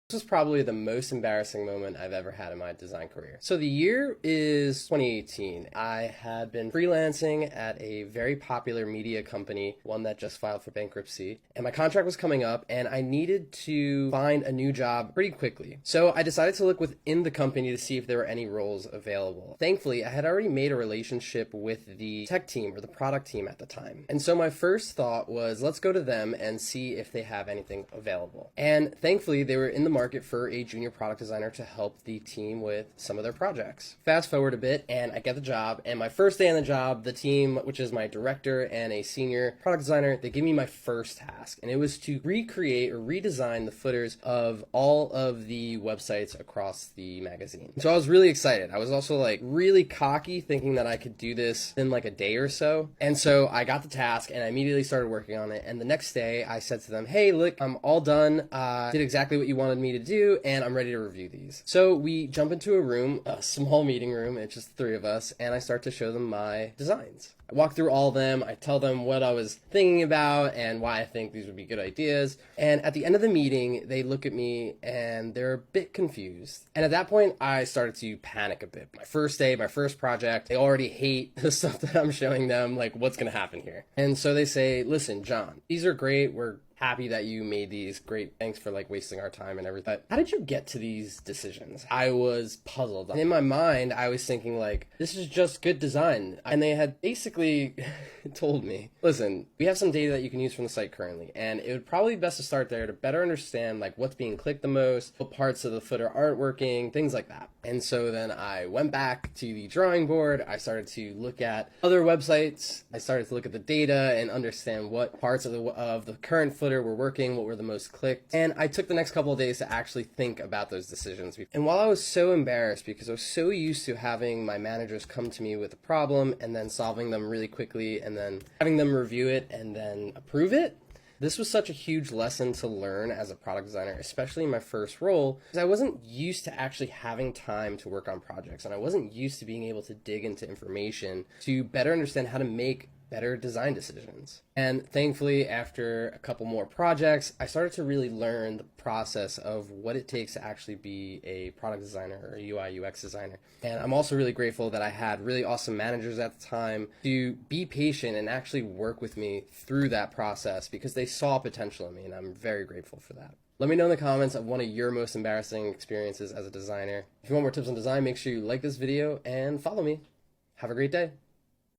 This was probably the most embarrassing moment I've ever had in my design career. So the year is 2018. I had been freelancing at a very popular media company, one that just filed for bankruptcy, and my contract was coming up and I needed to find a new job pretty quickly. So I decided to look within the company to see if there were any roles available. Thankfully, I had already made a relationship with the tech team or the product team at the time. And so my first thought was, let's go to them and see if they have anything available. And thankfully, they were in the market for a junior product designer to help the team with some of their projects. Fast forward a bit and I get the job, and my first day on the job, the team, which is my director and a senior product designer, they gave me my first task, and it was to recreate or redesign the footers of all of the websites across the magazine. So I was really excited. I was also like really cocky, thinking that I could do this in like a day or so. And so I got the task and I immediately started working on it. And the next day I said to them, hey, look, I'm all done. Did exactly what you wanted me to do, and I'm ready to review these. So we jump into a room, a small meeting room, it's just the three of us, and I start to show them my designs. I walk through all of them, I tell them what I was thinking about and why I think these would be good ideas. And at the end of the meeting, they look at me and they're a bit confused. And at that point, I started to panic a bit. My first day, my first project, they already hate the stuff that I'm showing them, like what's gonna happen here. And so they say, listen, John, these are great, we're happy that you made these. Great. Thanks for like wasting our time and everything. But how did you get to these decisions? I was puzzled. And in my mind, I was thinking like, this is just good design. And they had basically told me, listen, we have some data that you can use from the site currently, and it would probably be best to start there to better understand like what's being clicked the most, what parts of the footer aren't working, things like that. And so then I went back to the drawing board. I started to look at other websites. I started to look at the data and understand what parts of the current footer were working, what were the most clicked. And I took the next couple of days to actually think about those decisions. And while I was so embarrassed because I was so used to having my managers come to me with a problem and then solving them really quickly and then having them review it and then approve it, this was such a huge lesson to learn as a product designer, especially in my first role, because I wasn't used to actually having time to work on projects, and I wasn't used to being able to dig into information to better understand how to make better design decisions. And thankfully, after a couple more projects, I started to really learn the process of what it takes to actually be a product designer or a UI UX designer. And I'm also really grateful that I had really awesome managers at the time to be patient and actually work with me through that process because they saw potential in me, and I'm very grateful for that. Let me know in the comments of one of your most embarrassing experiences as a designer. If you want more tips on design, make sure you like this video and follow me. Have a great day.